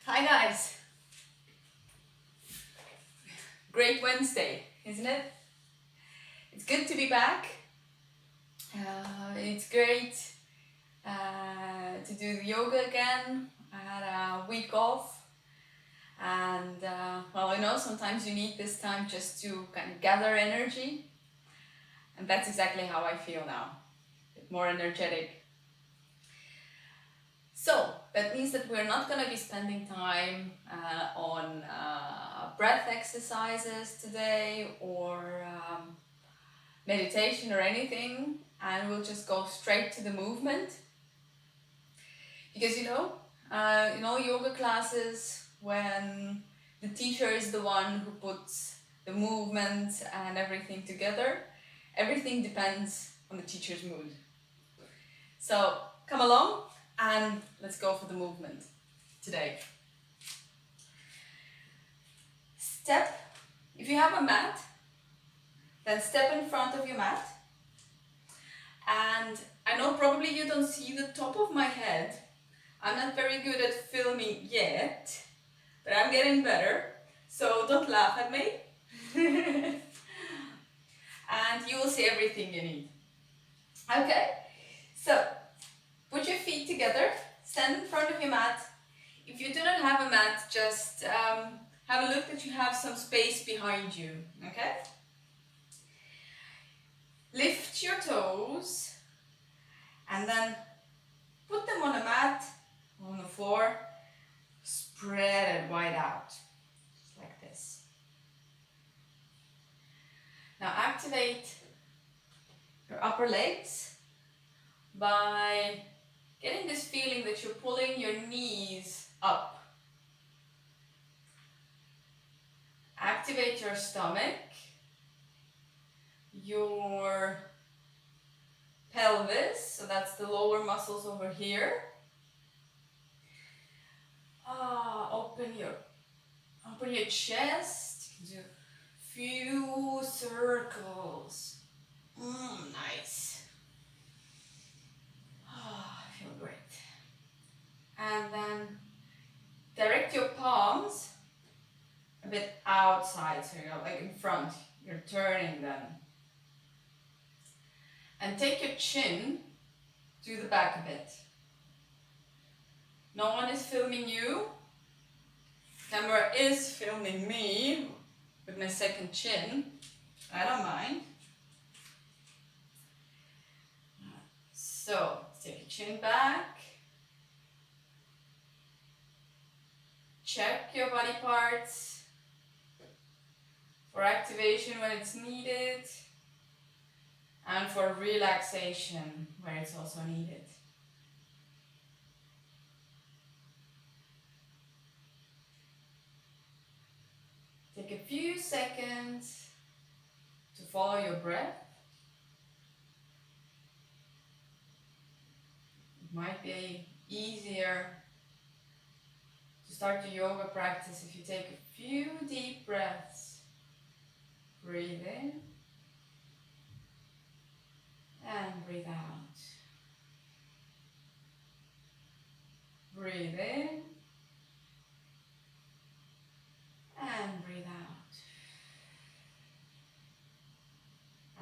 Hi guys! Great Wednesday, isn't it? It's good to be back. It's great to do the yoga again. I had a week off and well, I know sometimes you need this time just to kind of gather energy, and that's exactly how I feel now, a bit more energetic. So that means that we're not going to be spending time on breath exercises today or meditation or anything, and we'll just go straight to the movement. Because yoga classes, when the teacher is the one who puts the movement and everything together, everything depends on the teacher's mood. So come along and let's go for the movement today. If you have a mat, then step in front of your mat. And I know probably you don't see the top of my head. I'm not very good at filming yet, but I'm getting better, so don't laugh at me. And you will see everything you need. Okay, so put your feet together, stand in front of your mat. If you do not have a mat, just have a look that you have some space behind you, okay? Lift your toes and then put them on a mat, on the floor, spread it wide out, just like this. Now activate your upper legs by getting this feeling that you're pulling your knees up. Activate your stomach, your pelvis, so that's the lower muscles over here. Open your chest. Do a few circles. Nice. I feel great. And then direct your palms a bit outside, so you're like in front. You're turning them. And take your chin to the back a bit. No one is filming you. Camera is filming me with my second chin. I don't mind. So, take your chin back. Check your body parts for activation when it's needed and for relaxation where it's also needed. Take a few seconds to follow your breath. It might be easier to start your yoga practice if you take a few deep breaths. Breathe in and breathe out. Breathe in and breathe out.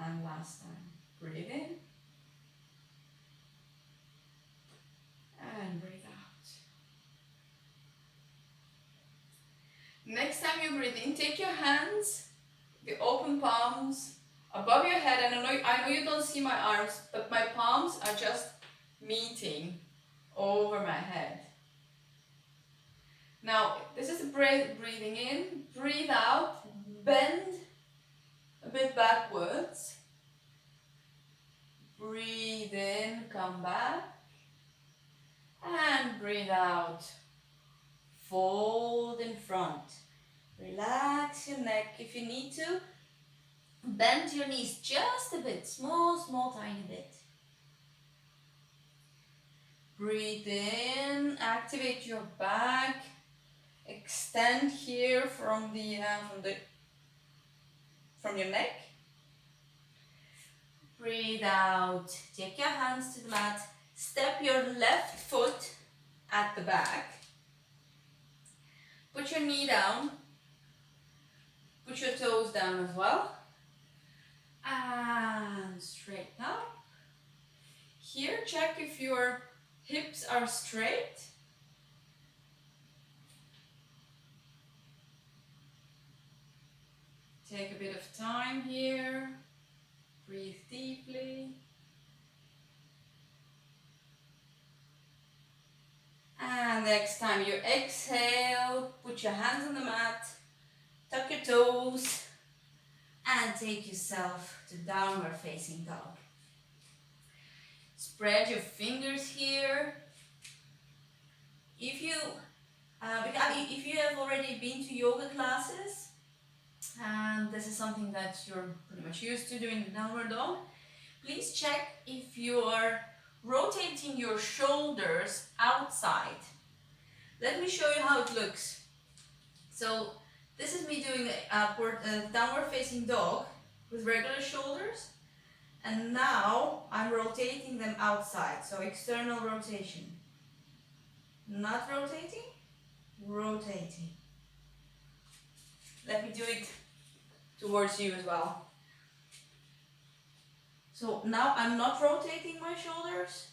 And last time, breathe in and breathe out. Next time you breathe in, take your hands, the open palms, above your head. And I know you don't see my arms, but my palms are just meeting over my head. Now, this is breathing in, breathe out, bend a bit backwards. Breathe in, come back. And breathe out, fold in front. Relax your neck if you need to. Bend your knees just a bit, small, tiny bit. Breathe in, activate your back. Extend here from your neck. Breathe out. Take your hands to the mat. Step your left foot at the back. Put your knee down. Put your toes down as well. And straighten up. Here, check if your hips are straight. Take a bit of time here. Breathe deeply. And next time you exhale, put your hands on the mat, tuck your toes, and take yourself to downward facing dog. Spread your fingers here. If you have already been to yoga classes, and this is something that you're pretty much used to doing the downward dog, please check if you are rotating your shoulders outside. Let me show you how it looks. So this is me doing a downward facing dog with regular shoulders, and now I'm rotating them outside, so external rotation. Not rotating, rotating. Let me do it towards you as well. So now I'm not rotating my shoulders.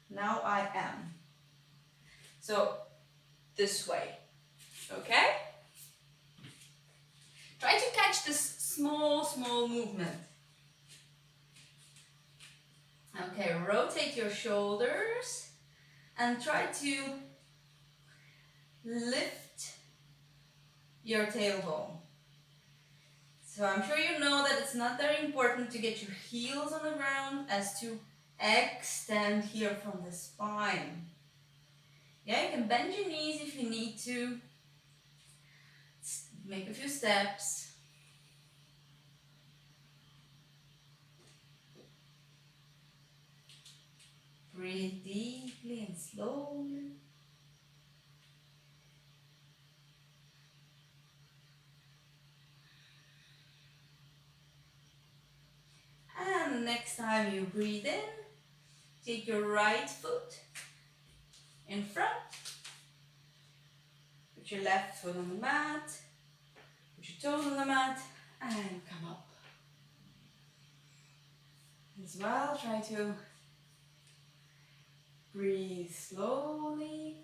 Now I am. So this way, okay? Try to catch this small movement. Okay, rotate your shoulders and try to lift your tailbone. So I'm sure you know that it's not very important to get your heels on the ground as to extend here from the spine. Yeah, you can bend your knees if you need to. Make a few steps. Breathe deeply and slowly. And next time you breathe in, take your right foot in front. Put your left foot on the mat. Put your toes on the mat and come up. As well, try to breathe slowly.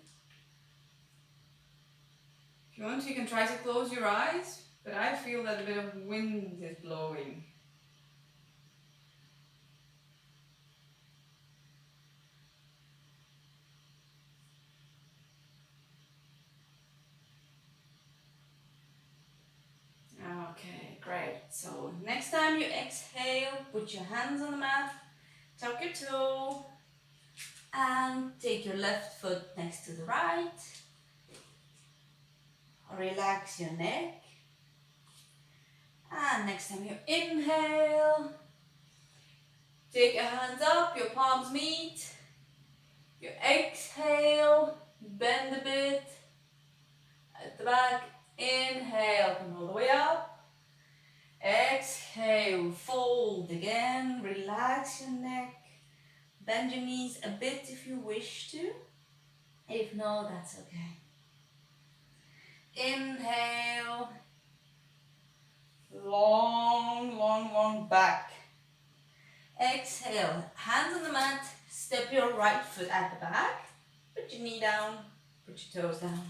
If you want, you can try to close your eyes, but I feel that a bit of wind is blowing. Okay, great. So next time you exhale, put your hands on the mat, tuck your toe, and take your left foot next to the right. Relax your neck. And next time you inhale, take your hands up, your palms meet. You exhale, bend a bit. At the back, inhale, come all the way up. Exhale, fold again, relax your neck. Bend your knees a bit if you wish to. If no, that's okay. Inhale. Long back. Exhale, hands on the mat, step your right foot at the back. Put your knee down, put your toes down.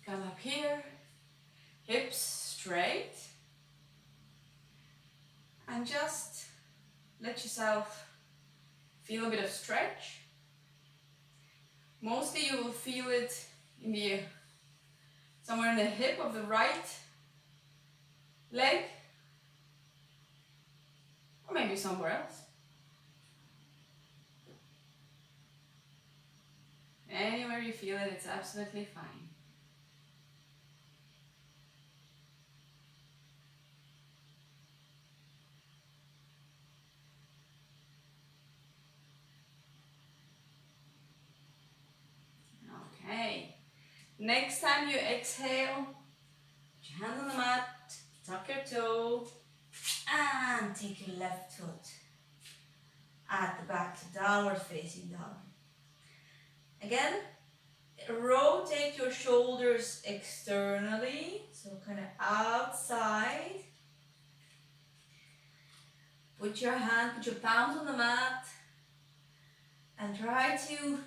Come up here, hips straight. And just let yourself feel a bit of stretch. Mostly you will feel it in the somewhere in the hip of the right leg, or maybe somewhere else. Anywhere you feel it, it's absolutely fine. Okay. Next time you exhale, put your hands on the mat, tuck your toe, and take your left foot at the back to downward facing dog. Again, rotate your shoulders externally, so kind of outside. Put your palms on the mat, and try to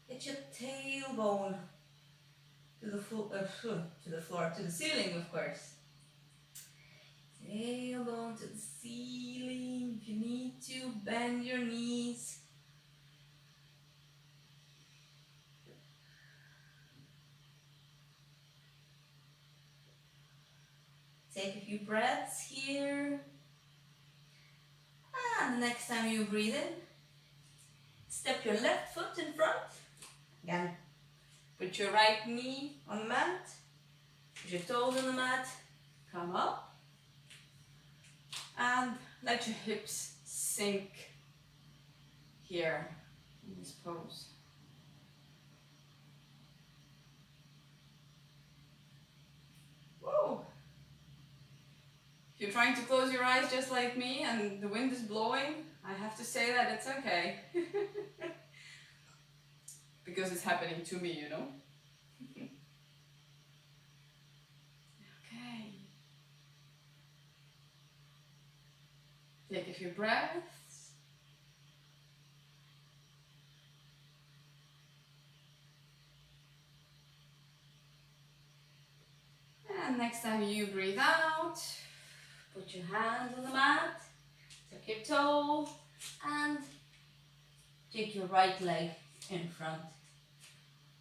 get your tailbone to the floor, to the ceiling, of course. Tailbone to the ceiling. If you need to, bend your knees. Take a few breaths here. And the next time you breathe in, step your left foot in front. Again, put your right knee on the mat. Put your toes on the mat. Come up. And let your hips sink here in this pose. Whoa! If you're trying to close your eyes just like me and the wind is blowing, I have to say that it's okay. Because it's happening to me, you know? Okay. Take a few breaths. And next time you breathe out, put your hands on the mat, tuck your toe, and take your right leg in front.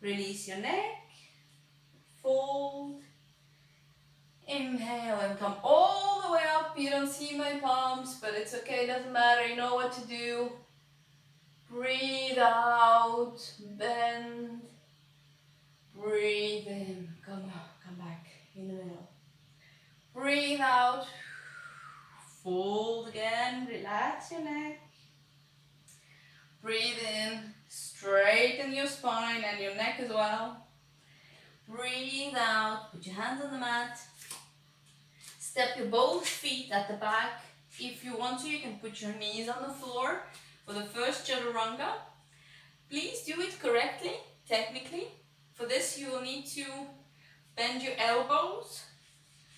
Release your neck, fold, inhale and come all the way up. You don't see my palms, but it's okay, doesn't matter, you know what to do. Breathe out, bend, breathe in, come back in the middle. Breathe out, fold again, relax your neck. Breathe in, straighten your spine and your neck as well. Breathe out, put your hands on the mat. Step your both feet at the back. If you want to, you can put your knees on the floor for the first chaturanga. Please do it correctly, technically. For this, you will need to bend your elbows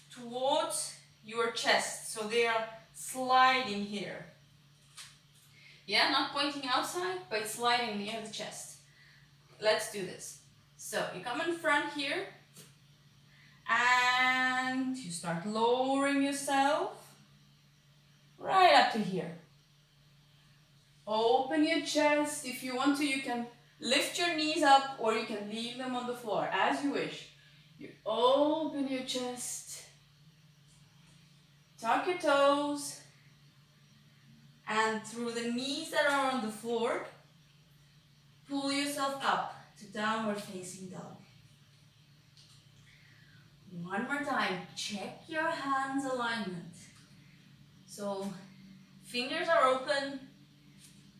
towards your chest, so they are sliding here. Yeah, not pointing outside, but sliding near the chest. Let's do this. So you come in front here, and you start lowering yourself right up to here. Open your chest. If you want to, you can lift your knees up or you can leave them on the floor, as you wish. You open your chest, tuck your toes, and through the knees that are on the floor, pull yourself up to downward facing dog. One more time, check your hands alignment. So fingers are open,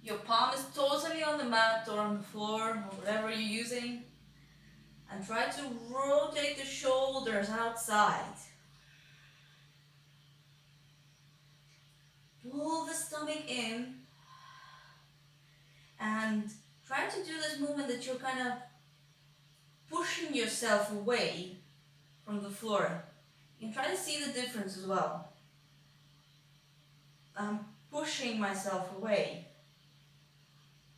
your palm is totally on the mat or on the floor or whatever you're using. And try to rotate the shoulders outside. Pull the stomach in and try to do this movement that you're kind of pushing yourself away from the floor. You can try to see the difference as well. I'm pushing myself away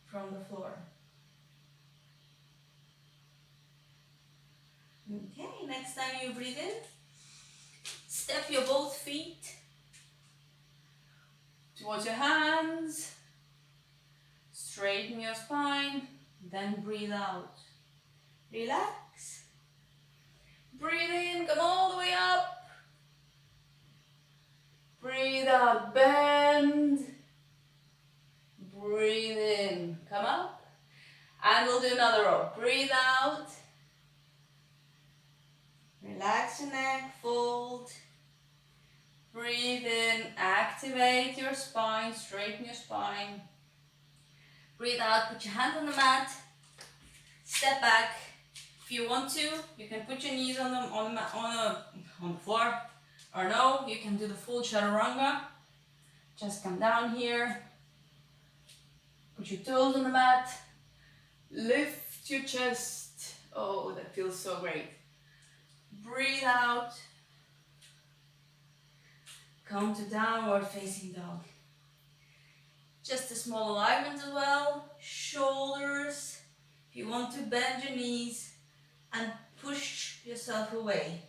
from the floor. Okay, next time you breathe in, step your both feet towards your hands, straighten your spine, then breathe out. Relax. Breathe in, come all the way up. Breathe out, bend. Breathe in, come up. And we'll do another row. Breathe out. Relax your neck, fold. Breathe in, activate your spine, straighten your spine. Breathe out, put your hand on the mat. Step back. If you want to, you can put your knees on the floor. Or no, you can do the full chaturanga. Just come down here. Put your toes on the mat. Lift your chest Oh, that feels so great. Breathe out. Come to downward facing dog. Just a small alignment as well. Shoulders. If you want to bend your knees and push yourself away.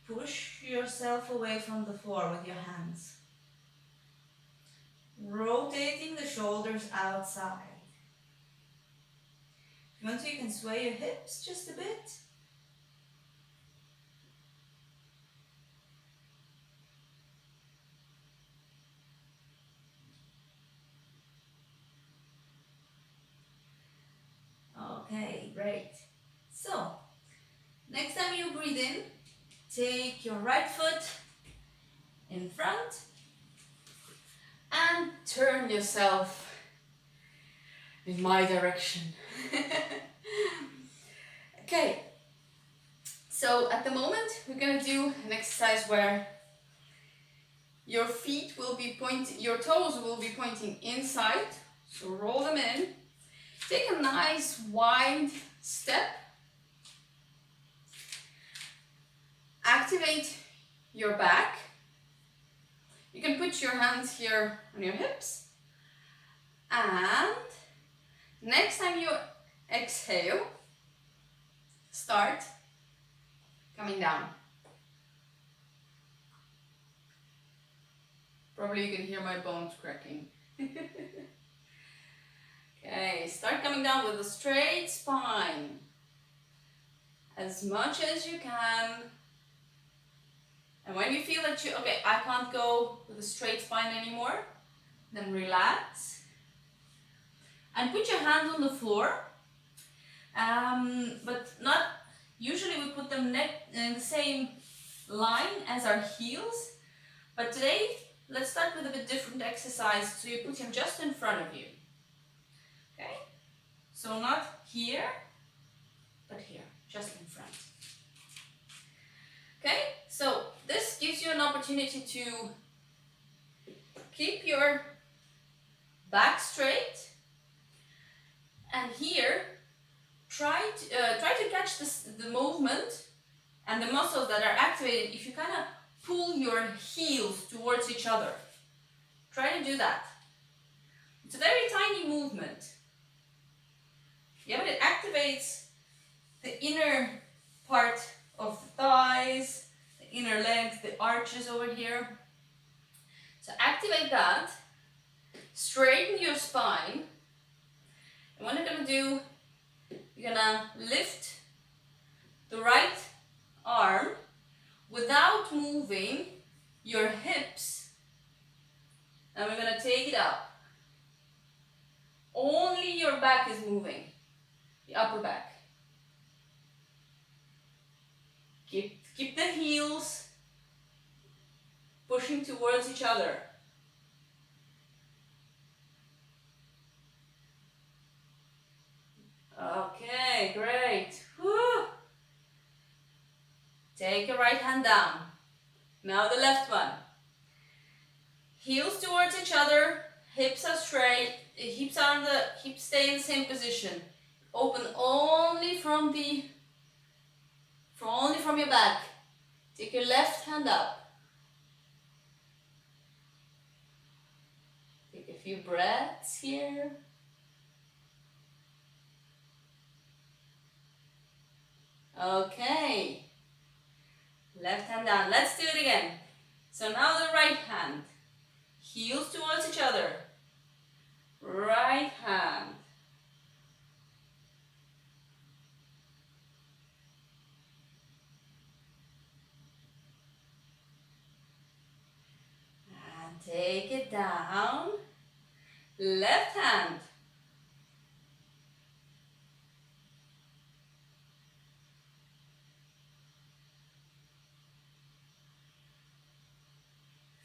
Push yourself away from the floor with your hands. Rotating the shoulders outside. If you want to, you can sway your hips just a bit. Okay, great. So, next time you breathe in, take your right foot in front and turn yourself in my direction. Okay, so at the moment we're going to do an exercise where your feet will be pointing, your toes will be pointing inside, so roll them in. Take a nice wide step. Activate your back. You can put your hands here on your hips. And next time you exhale, start coming down. Probably you can hear my bones cracking. Okay, start coming down with a straight spine. As much as you can. And when you feel that okay, I can't go with a straight spine anymore, then relax. And put your hands on the floor. But not, usually we put them in the same line as our heels. But today, let's start with a bit different exercise. So you put him just in front of you. Okay? So not here, but here, just in front. Okay? So this gives you an opportunity to keep your back straight. And here, try to catch the movement and the muscles that are activated if you kind of pull your heels towards each other. Try to do that. It's a very tiny movement. Yeah, but it activates the inner part of the thighs, the inner legs, the arches over here. So activate that. Straighten your spine. And what you're going to do, you're going to lift the right arm without moving your hips. And we're going to take it up. Only your back is moving, the upper back. Keep the heels pushing towards each other. Okay, great. Whew. Take your right hand down. Now the left one. Heels towards each other, hips are straight, hips stay in the same position. Open only from your back. Take your left hand up. Take a few breaths here. Okay. Left hand down. Let's do it again. So now the right hand. Heels towards each other. Right hand. And take it down. Left hand.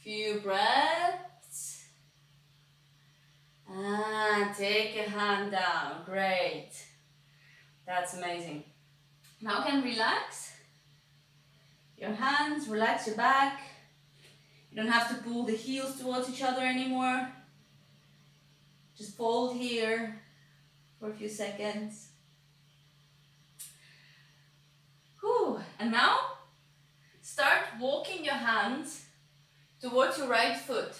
Few breaths. And take your hand down. Great. That's amazing. Now you can relax your hands, relax your back. You don't have to pull the heels towards each other anymore. Just fold here for a few seconds. And now start walking your hands towards your right foot.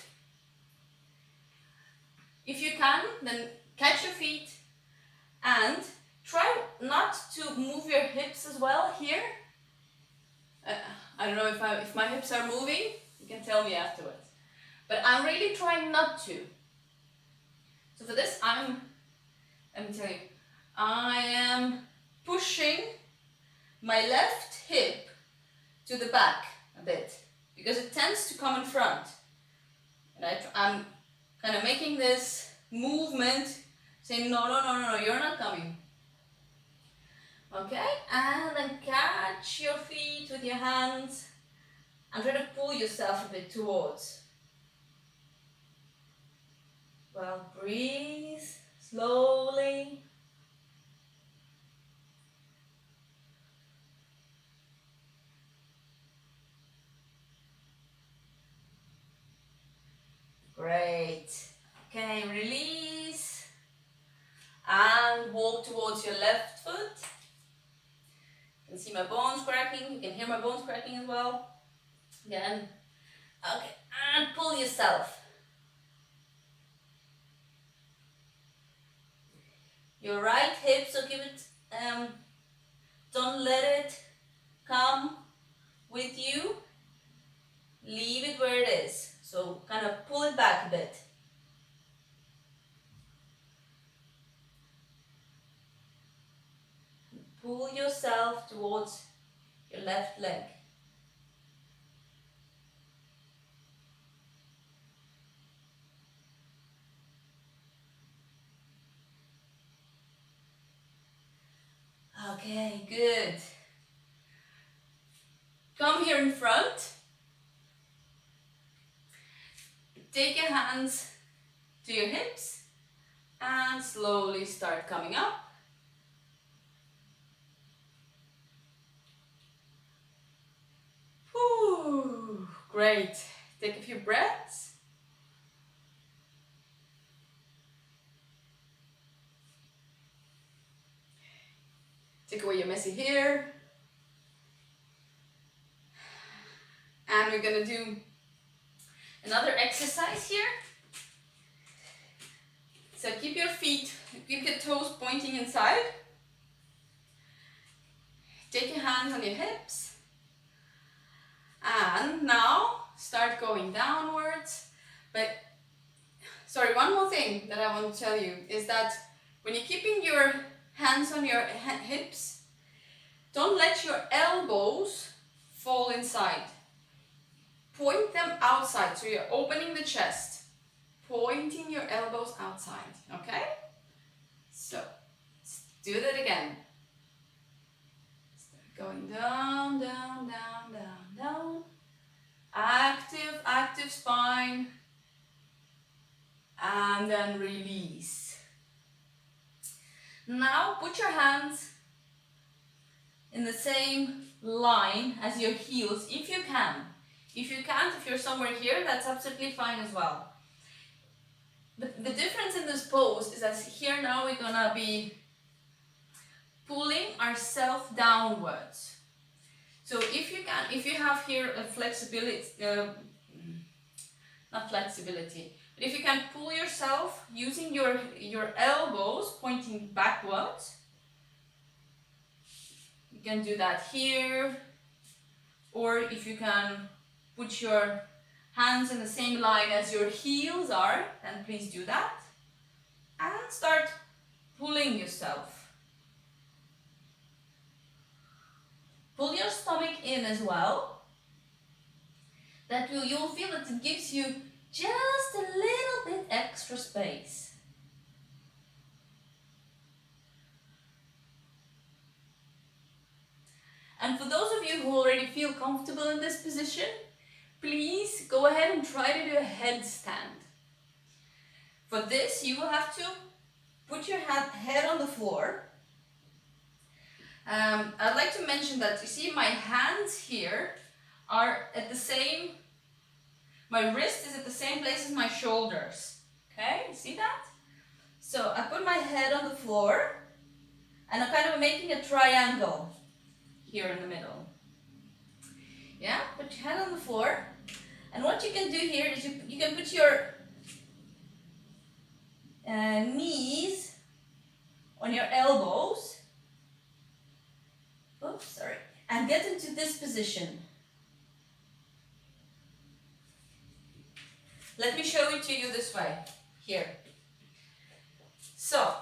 If you can, then catch your feet and try not to move your hips as well here. I don't know if my hips are moving, you can tell me afterwards. But I'm really trying not to. So for this, let me tell you, I am pushing my left hip to the back a bit because it tends to come in front. And I'm kind of making this movement saying, no, no, no, no, no, you're not coming. Okay, and then catch your feet with your hands and try to pull yourself a bit towards. Well, breathe slowly. Great. Okay, release. And walk towards your left foot. You can see my bones cracking. You can hear my bones cracking as well. Again. Okay, and pull yourself. Your right hip, so give it, don't let it come with you. Leave it where it is. So kind of pull it back a bit. Pull yourself towards your left leg. Okay, good. Come here in front. Take your hands to your hips and slowly start coming up. Whew, great. Take a few breaths. Take away your messy hair. And we're gonna do another exercise here. So keep your toes pointing inside. Take your hands on your hips. And now start going downwards. But, sorry, one more thing that I want to tell you is that when you're keeping your hands on your hips, don't let your elbows fall inside. Point them outside, so you're opening the chest, pointing your elbows outside, okay? So, let's do that again. Start going down, down, down, down, down. Active spine. And then release. Now, put your hands in the same line as your heels, if you can. If you can't, if you're somewhere here, that's absolutely fine as well. But the difference in this pose is that here now we're gonna be pulling ourselves downwards. So if you can, if you have here a flexibility, not flexibility, but if you can pull yourself using your elbows pointing backwards, you can do that here, or if you can put your hands in the same line as your heels are, then please do that. And start pulling yourself. Pull your stomach in as well. You'll feel that it gives you just a little bit extra space. And for those of you who already feel comfortable in this position, please go ahead and try to do a headstand. For this, you will have to put your head on the floor. I'd like to mention that you see my hands here are at the same, my wrist is at the same place as my shoulders. Okay, you see that? So I put my head on the floor and I'm kind of making a triangle here in the middle. Yeah, put your head on the floor. And what you can do here is you can put your knees on your elbows. Oops, sorry. And get into this position. Let me show it to you this way. Here. So,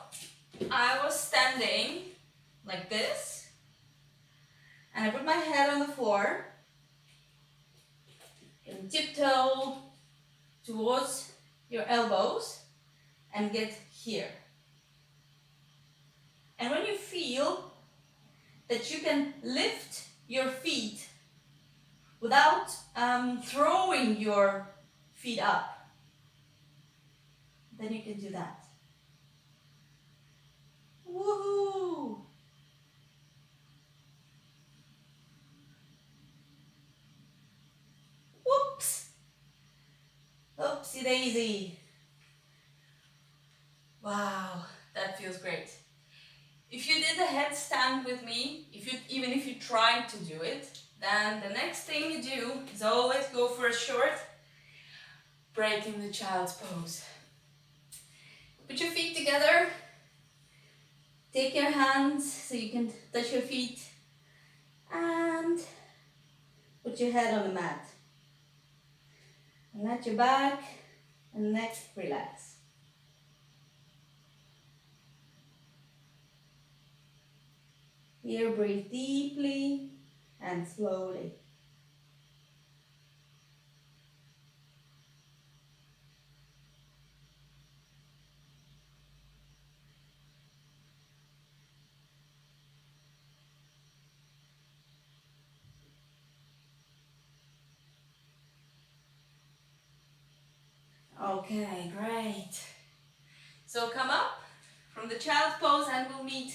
I was standing like this. And I put my head on the floor. And tiptoe towards your elbows. And get here. And when you feel that you can lift your feet without throwing your feet up, then you can do that. Woohoo! Whoops! Oopsie daisy. Wow, that feels great. If you did the headstand with me, even if you tried to do it, then the next thing you do is always go for a short break in the child's pose. Put your feet together. Take your hands so you can touch your feet. And put your head on the mat. And let your back and neck relax. Here, breathe deeply and slowly. Okay, great. So come up from the child's pose and we'll meet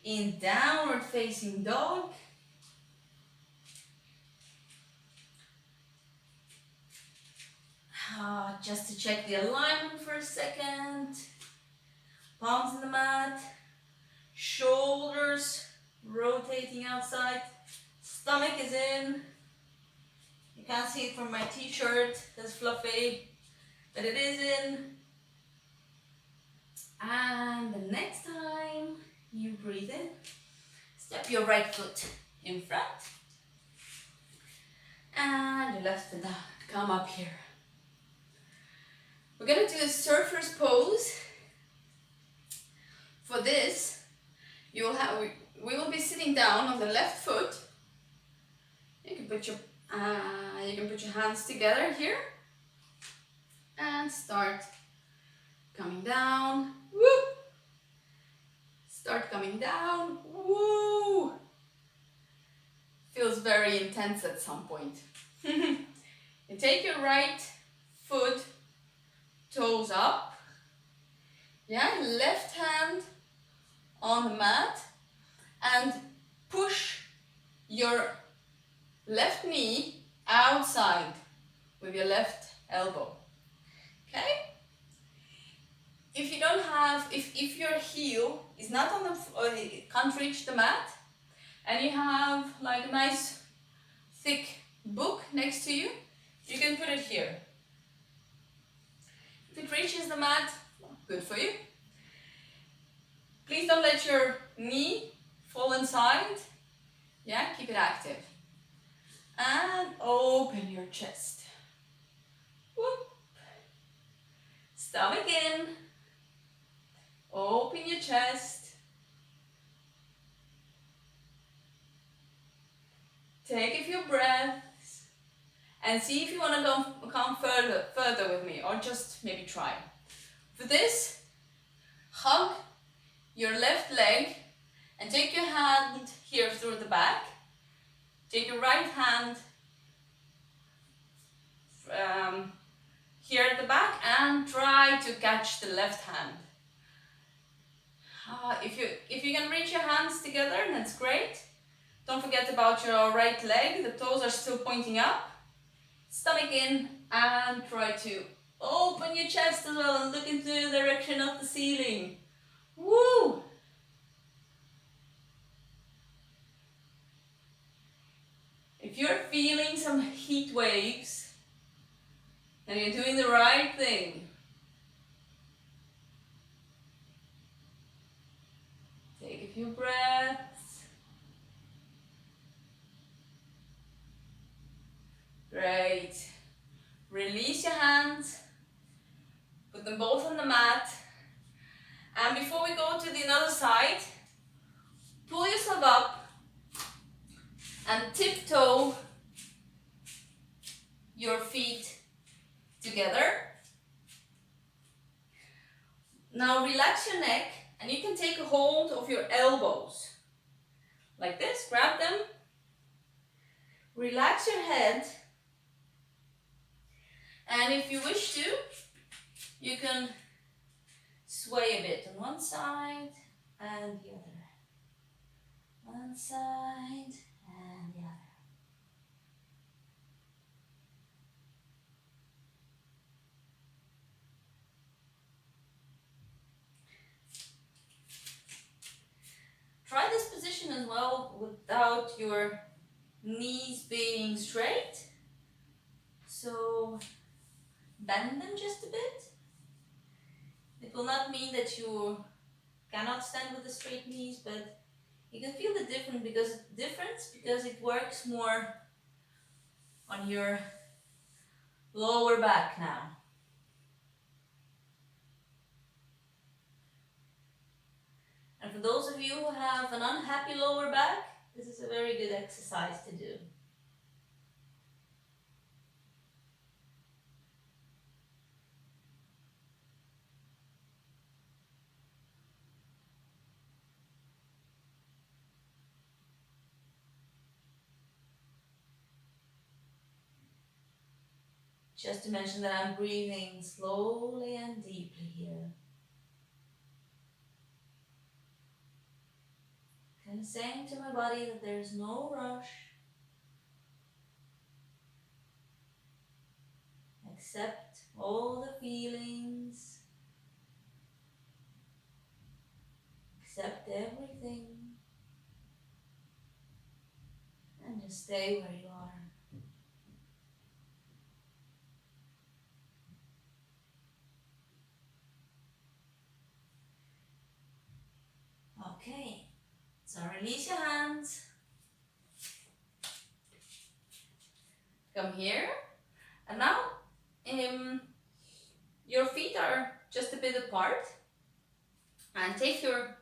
in downward facing dog. Just to check the alignment for a second. Palms in the mat. Shoulders rotating outside. Stomach is in. You can't see it from my t-shirt, that's fluffy, but it is in. And the next time you breathe in, step your right foot in front. And your left foot down. Come up here. We're going to do a surfer's pose. For this, we will be sitting down on the left foot. You can put your hands together here and start coming down. Woo! Start coming down. Woo! Feels very intense at some point. You take your right foot, toes up. Yeah, left hand on the mat and push your left knee outside with your left elbow. Okay? If you don't have, if your heel is not on the, or it can't reach the mat, and you have like a nice thick book next to you, you can put it here. If it reaches the mat, good for you. Please don't let your knee fall inside. Yeah, keep it active. And open your chest. Whoop. Stomach in. Open your chest. Take a few breaths. And see if you want to come further with me, or just maybe try. For this, hug your left leg and take your hand here through the back. Take your right hand here at the back and try to catch the left hand. If you can reach your hands together, that's great. Don't forget about your right leg. The toes are still pointing up. Stomach in and try to open your chest as well and look into the direction of the ceiling. Woo! If If you're feeling some heat waves, then you're doing the right thing. Take a few breaths. Great. Release your hands. Put them both on the mat. And before we go to the other side, pull yourself up and tiptoe your feet together. Now relax your neck and you can take a hold of your elbows. Like this, grab them. Relax your head. And if you wish to, you can sway a bit on one side and the other. One side and the other. Try this position as well without your knees being straight. So bend them just a bit. It will not mean that you cannot stand with the straight knees, but you can feel the difference because it works more on your lower back now. And for those of you who have an unhappy lower back, this is a very good exercise to do. Just to mention that I'm breathing slowly and deeply here. Kind of saying to my body that there's no rush. Accept all the feelings. Accept everything. And just stay where you are. Okay, so release your hands. Come here. And now your feet are just a bit apart. And take your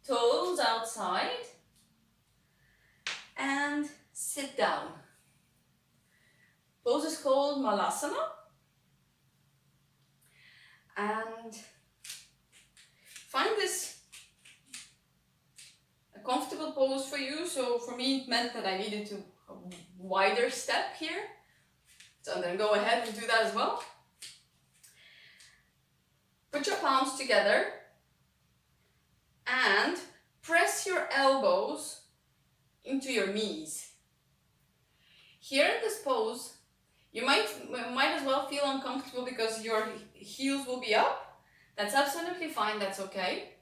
toes outside and sit down. Pose is called Malasana. And find this a comfortable pose for you. So for me, it meant that I needed to a wider step here. So I'm going to go ahead and do that as well. Put your palms together and press your elbows into your knees. Here in this pose, you might as well feel uncomfortable because your heels will be up. That's absolutely fine, that's okay.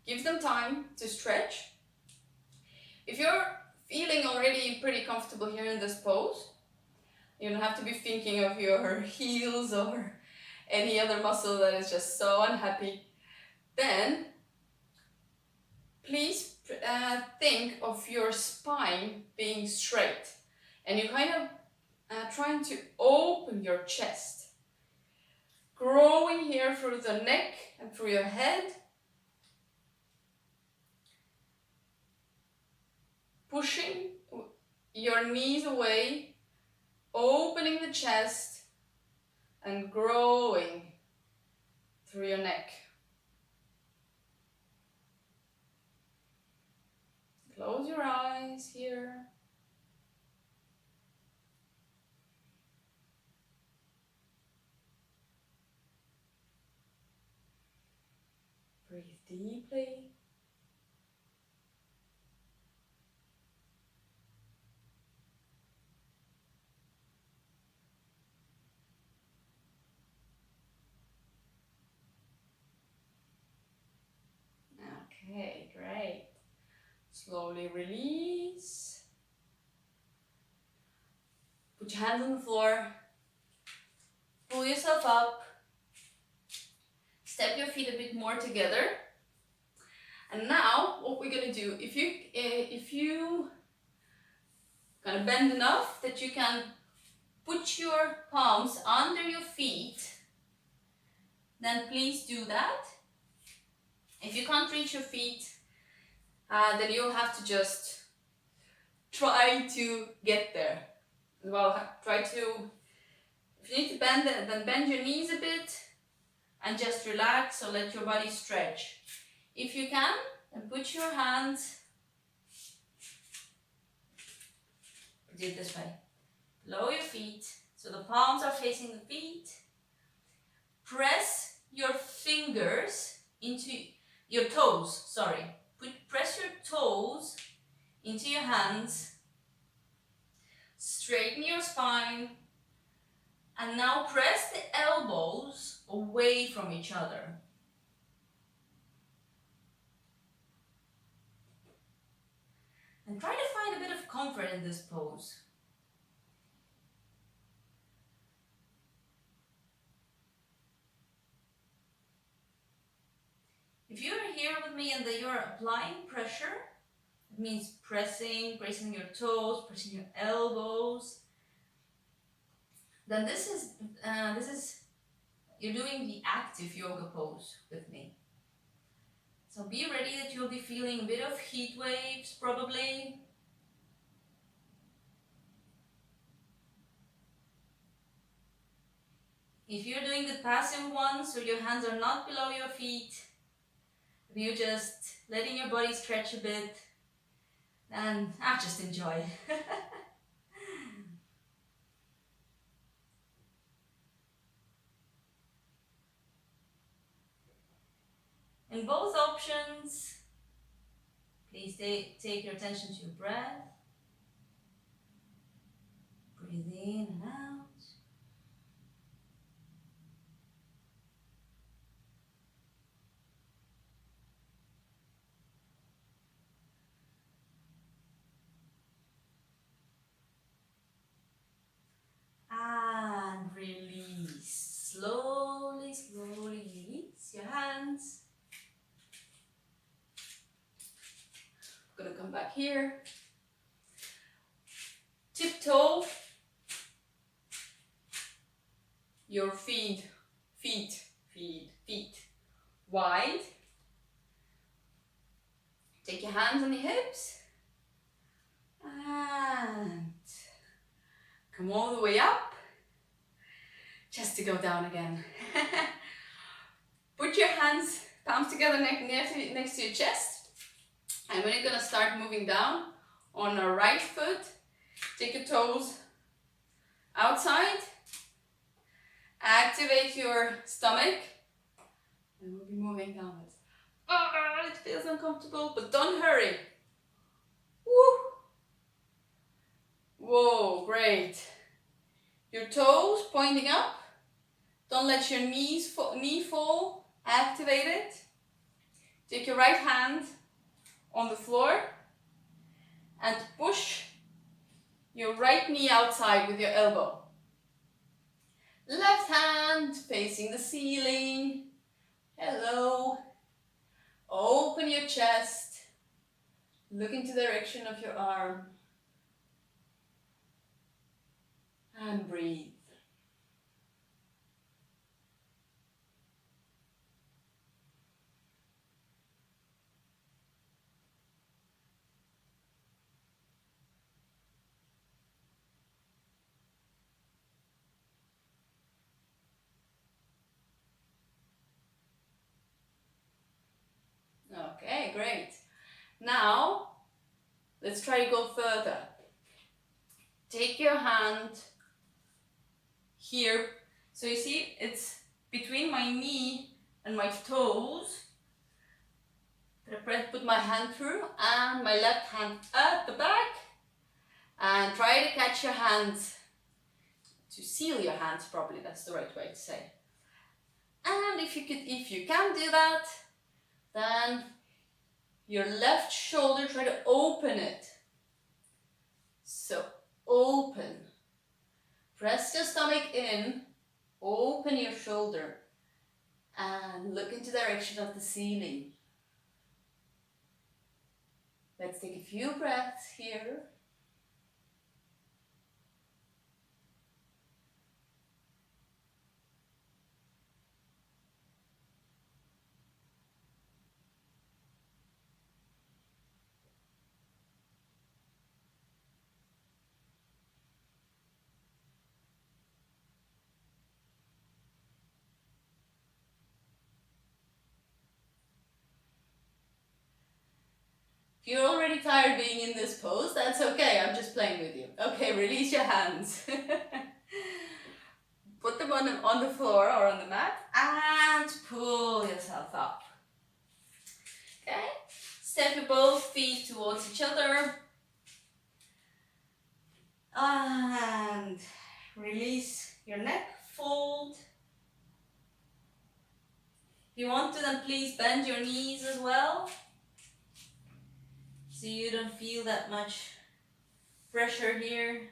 Give them time to stretch. If you're feeling already pretty comfortable here in this pose, you don't have to be thinking of your heels or any other muscle that is just so unhappy. Then, please think of your spine being straight. And you kind of trying to open your chest. Growing here through the neck and through your head. Pushing your knees away, opening the chest and growing through your neck. Close your eyes here. Breathe deeply. Okay, great. Slowly release. Put your hands on the floor. Pull yourself up. Step your feet a bit more together. And now what we're gonna do, if you kind of bend enough that you can put your palms under your feet, then please do that. If you can't reach your feet, then you'll have to just try to get there. Well, try to, if you need to bend it, then bend your knees a bit and just relax or let your body stretch. If you can, then put your hands, do it this way, below your feet, so the palms are facing the feet. Press your fingers into your toes, sorry. Press your toes into your hands. Straighten your spine. And now press the elbows away from each other. And try to find a bit of comfort in this pose. If you're here with me and that you're applying pressure, it means pressing your toes, pressing your elbows, then this is you're doing the active yoga pose with me. So be ready that you'll be feeling a bit of heat waves probably. If you're doing the passive one, so your hands are not below your feet, you're just letting your body stretch a bit, and just enjoy. In both options, please take your attention to your breath. Breathe in and out. And release. Slowly, slowly release your hands. I'm gonna come back here. Tiptoe your feet wide. Take your hands on the hips and come all the way up, just to go down again. Put your hands, palms together next to your chest, and when you're gonna start moving down on our right foot, take your toes outside, activate your stomach, and we'll be moving downwards. Oh, it feels uncomfortable, but don't hurry. Woo! Whoa, great. Your toes pointing up. Don't let your knee fall. Activate it. Take your right hand on the floor and push your right knee outside with your elbow. Left hand facing the ceiling. Hello. Open your chest. Look into the direction of your arm. And breathe. Okay, great. Now, let's try to go further. Take your hand here. So you see, it's between my knee and my toes. Put my hand through and my left hand at the back. And try to catch your hands, to seal your hands properly, that's the right way to say. And if you can do that, then your left shoulder, try to open it. So open. Press your stomach in, open your shoulder, and look into the direction of the ceiling. Let's take a few breaths here. If you're already tired being in this pose, that's okay, I'm just playing with you. Okay, release your hands. Put them on the floor or on the mat and pull yourself up. Okay, step your both feet towards each other and release your neck, fold. If you want to, then please bend your knees as well, so you don't feel that much pressure here.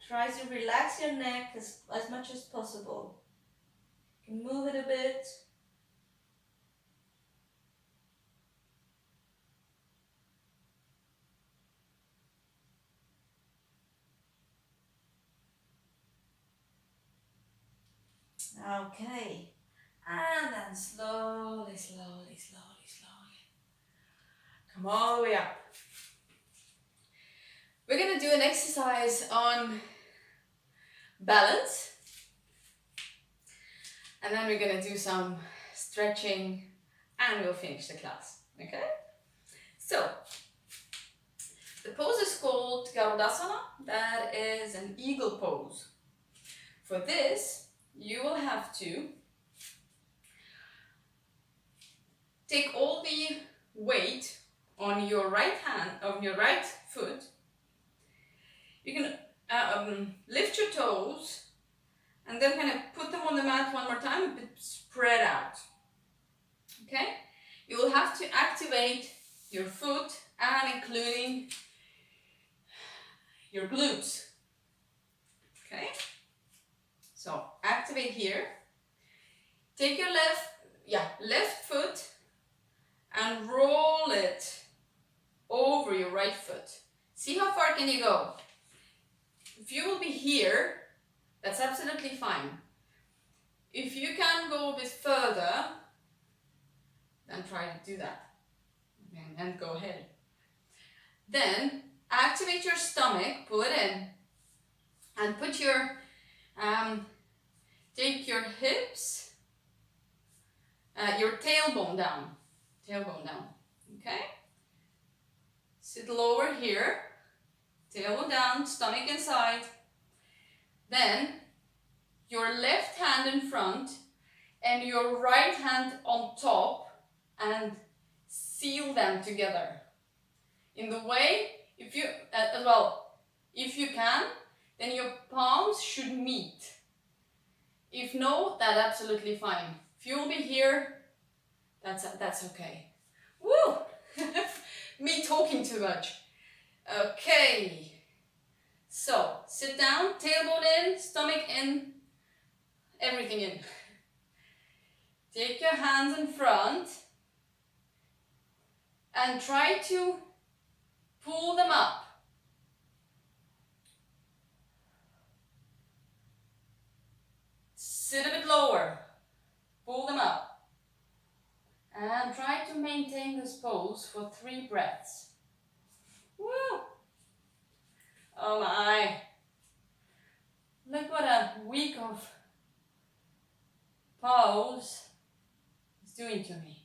Try to relax your neck as much as possible. You can move it a bit. Okay, and then slowly, slowly, slowly, slowly come all the way up. We're gonna do an exercise on balance, and then we're gonna do some stretching and we'll finish the class, okay? So, the pose is called Garudasana. That is an eagle pose. For this, you will have to take all the weight on your right hand, on your right foot. You can lift your toes and then kind of put them on the mat one more time, but spread out. Okay? You will have to activate your foot and including your glutes. Okay? So activate here. Take your left foot and roll it over your right foot. See how far can you go? If you will be here, that's absolutely fine. If you can go a bit further, then try to do that. And go ahead. Then activate your stomach, pull it in, and put your, take your hips, your tailbone down. Tailbone down, okay? Sit lower here, tailbone down, stomach inside. Then your left hand in front and your right hand on top and seal them together. In the way, if you, as well, if you can, then your palms should meet. If no, that's absolutely fine. If you'll be here, that's okay. Woo! Me talking too much. Okay. So, sit down, tailbone in, stomach in, everything in. Take your hands in front and try to pull them up. Sit a bit lower, pull them up. And try to maintain this pose for 3 breaths. Woo! Oh my! Look what a week of pose is doing to me.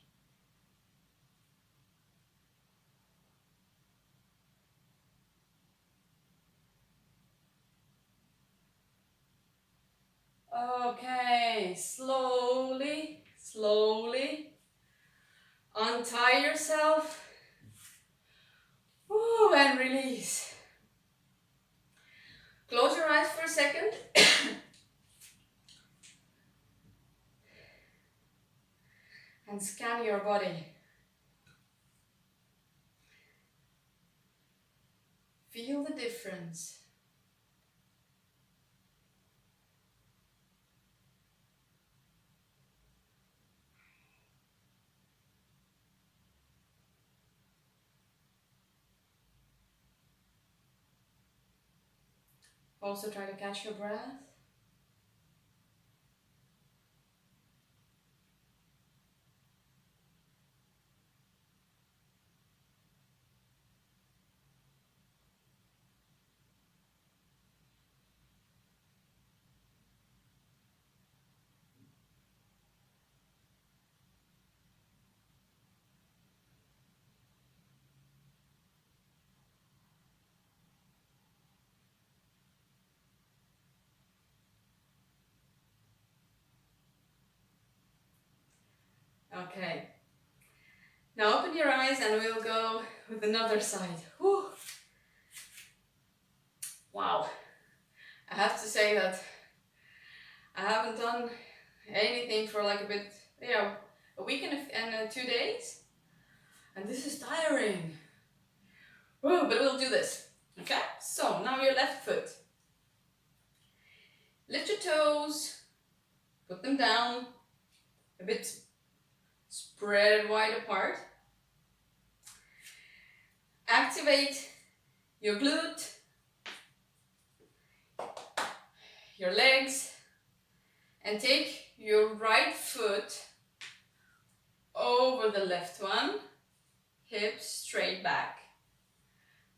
Okay, slowly, slowly untie yourself. Woo, and release. Close your eyes for a second. And scan your body. feel the difference. Also try to catch your breath. Okay. Now open your eyes and we'll go with another side. Whew. Wow. I have to say that I haven't done anything for like a week and 2 days. And this is tiring. Whoa, but we'll do this. Okay? So now your left foot. Lift your toes. Put them down. A bit spread wide apart. Activate your glute, your legs, and take your right foot over the left one, hips straight back.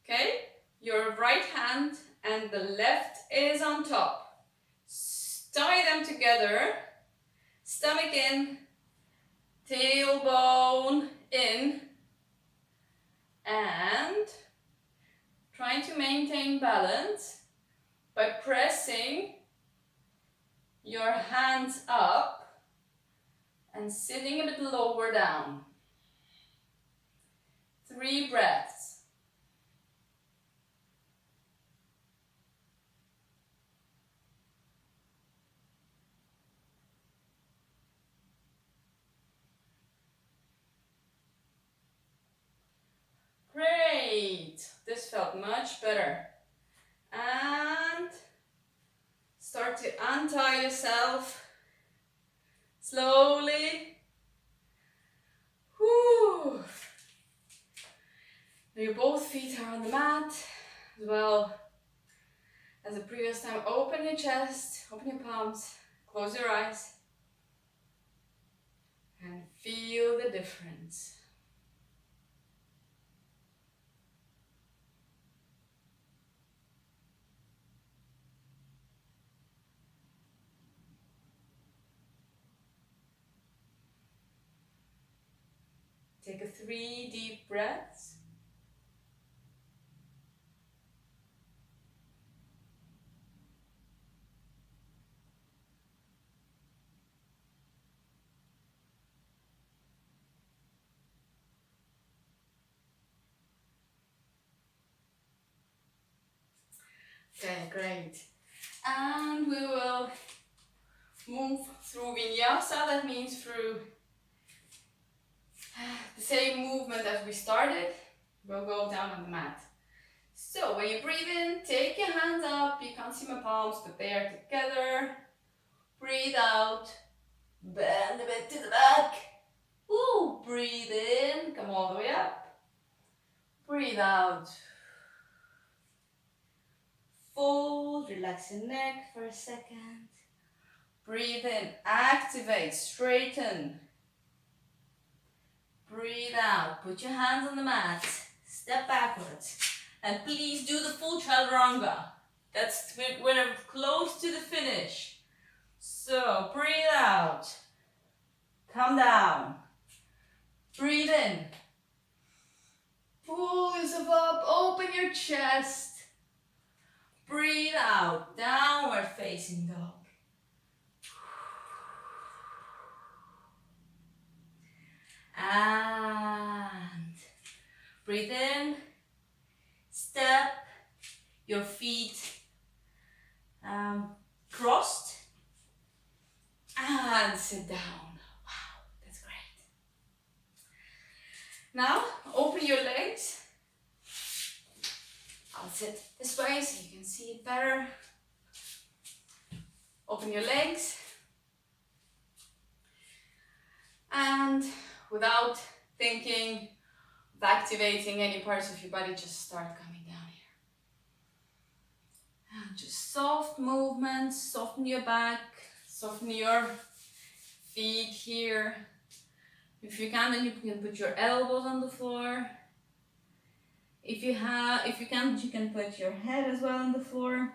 Okay? Your right hand and the left is on top. Tie them together, stomach in, tailbone in, and trying to maintain balance by pressing your hands up and sitting a bit lower down. 3 breaths. Great! This felt much better. And start to untie yourself slowly. Whew. Now your both feet are on the mat as well as the previous time. Open your chest, open your palms, close your eyes, and feel the difference. Take a 3 deep breaths. Okay, great. And we will move through vinyasa. That means through the same movement as we started. We'll go down on the mat. So when you breathe in, take your hands up. You can't see my palms, but they are together. Breathe out. Bend a bit to the back. Woo. Breathe in. Come all the way up. Breathe out. Fold. Relax your neck for a second. Breathe in. Activate. Straighten. Breathe out. Put your hands on the mat. Step backwards. And please do the full chaturanga. We're close to the finish. So breathe out. Come down. Breathe in. Pull yourself up. Open your chest. Breathe out. Downward facing dog. And breathe in. Step your feet crossed and sit down. Wow, that's great. Now open your legs I'll sit this way so you can see it better. Open your legs. And without thinking of activating any parts of your body, just start coming down here. And just soft movements, soften your back, soften your feet here. If you can, then you can put your elbows on the floor. If you can't, you can put your head as well on the floor.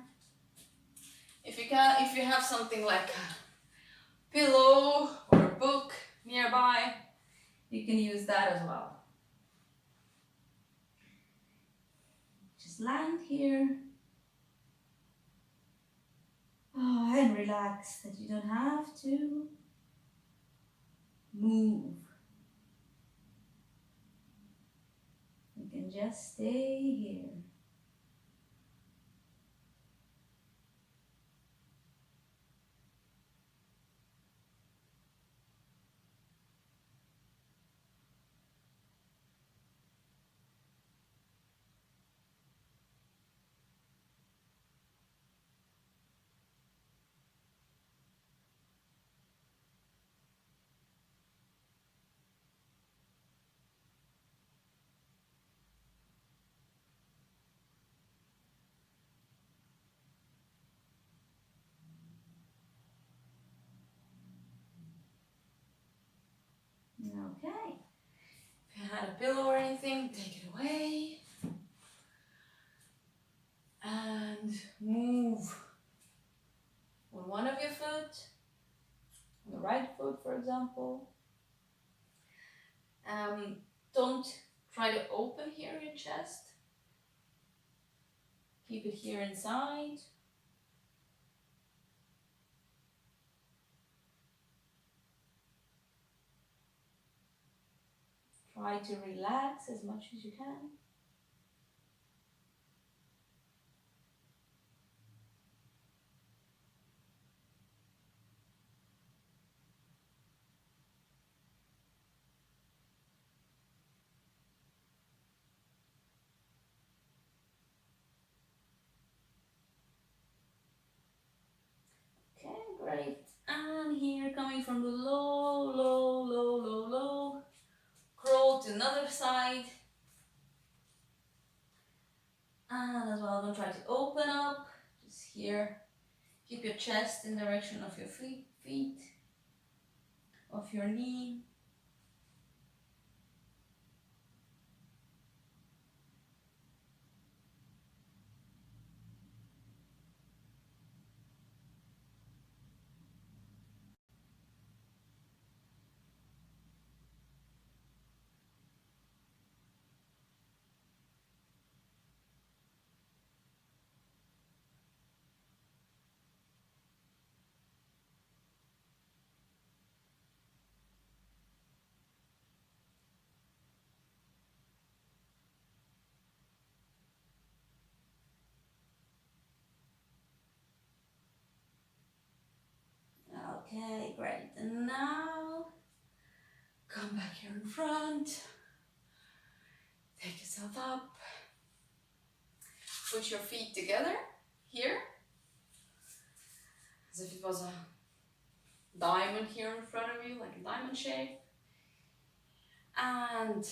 If you have something like a pillow or a book nearby, you can use that as well. Just land here. Oh, and relax, that you don't have to move. You can just stay here. Okay. If you had a pillow or anything, take it away. And move on one of your foot, on the right foot, for example. Don't try to open here your chest. Keep it here inside. Try to relax as much as you can. Okay, great. And here, coming from the low, low, low, low, low, crawl to another side. And as well, don't try to open up. Just here, keep your chest in the direction of your feet, of your knee. Okay, great. And now, come back here in front. Take yourself up. Put your feet together here, as if it was a diamond here in front of you, like a diamond shape. And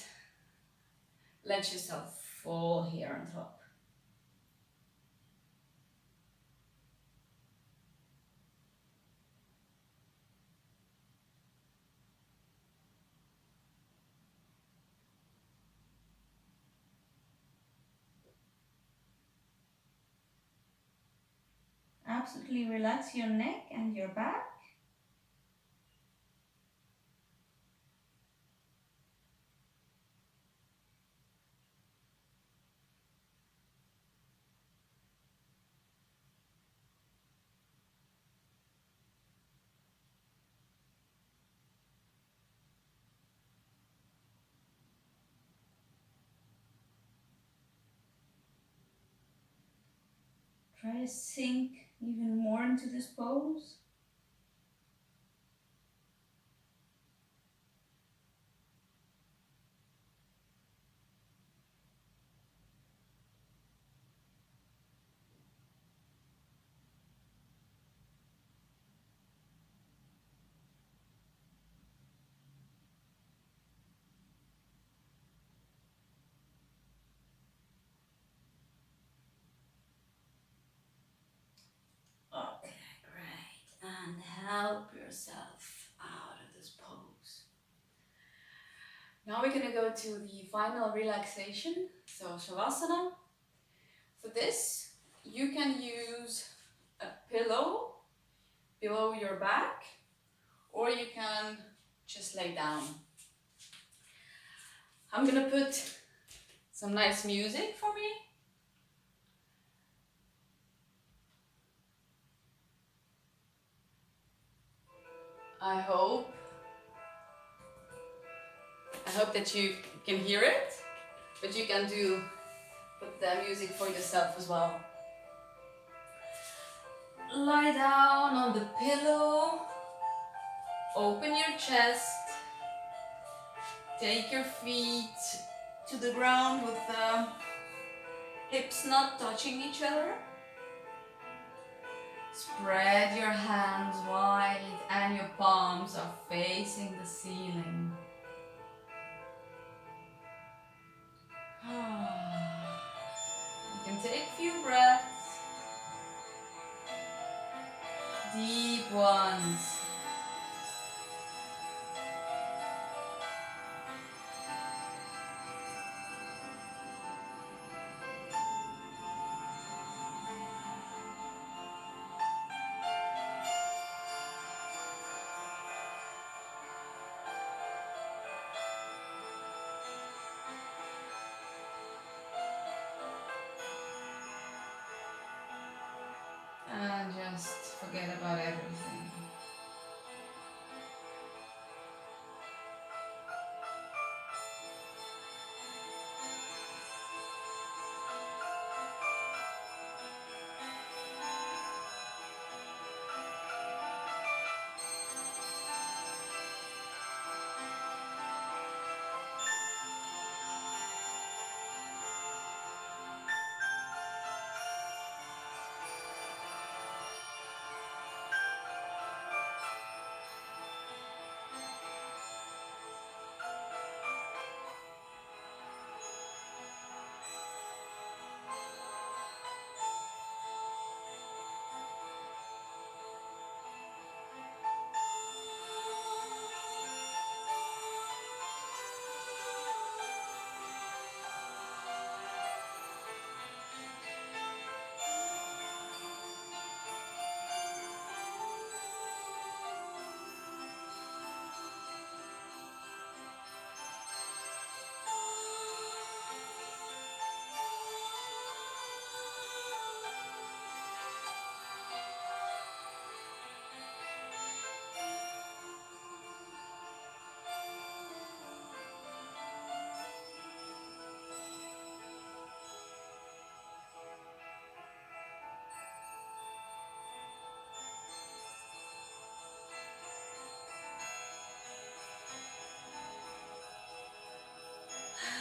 let yourself fall here on top. Absolutely relax your neck and your back. Try to sink even more into this pose. help yourself out of this pose. Now we're gonna go to the final relaxation, so Shavasana. For this, you can use a pillow below your back, or you can just lay down. I'm gonna put some nice music for me. I hope that you can hear it, but you can put the music for yourself as well. Lie down on the pillow, open your chest, take your feet to the ground with the hips not touching each other. Spread your hands wide and your palms are facing the ceiling. You can take a few breaths, deep ones. And just forget about everything.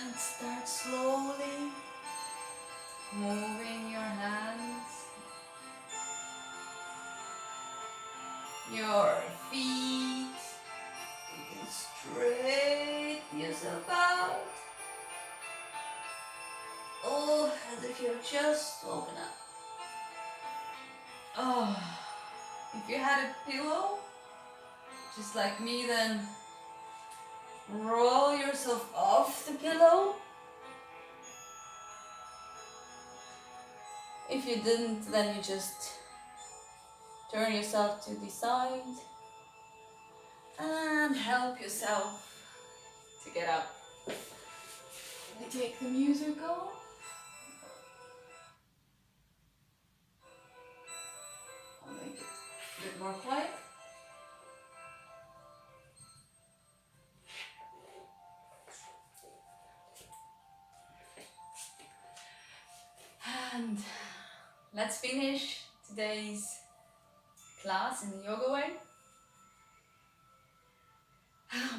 And start slowly moving your hands, your feet. You can straighten yourself out. Oh, as if you're just woken up. Oh, if you had a pillow, just like me, then roll yourself off the pillow. If you didn't, then you just turn yourself to the side and help yourself to get up. Let me take the music off. I'll make it a bit more quiet. And let's finish today's class in the yoga way.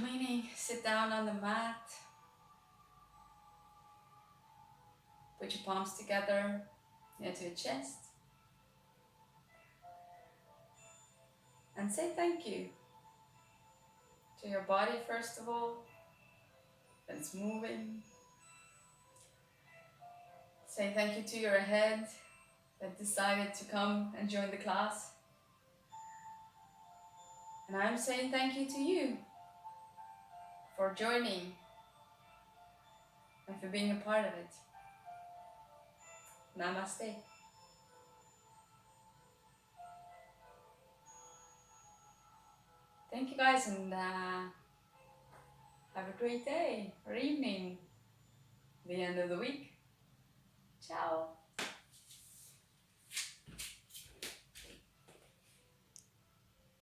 Meaning, sit down on the mat, put your palms together near to your chest, and say thank you to your body first of all, that it's moving. Say thank you to your head that decided to come and join the class. And I'm saying thank you to you for joining and for being a part of it. Namaste. Thank you guys, and have a great day or evening, the end of the week. Ciao.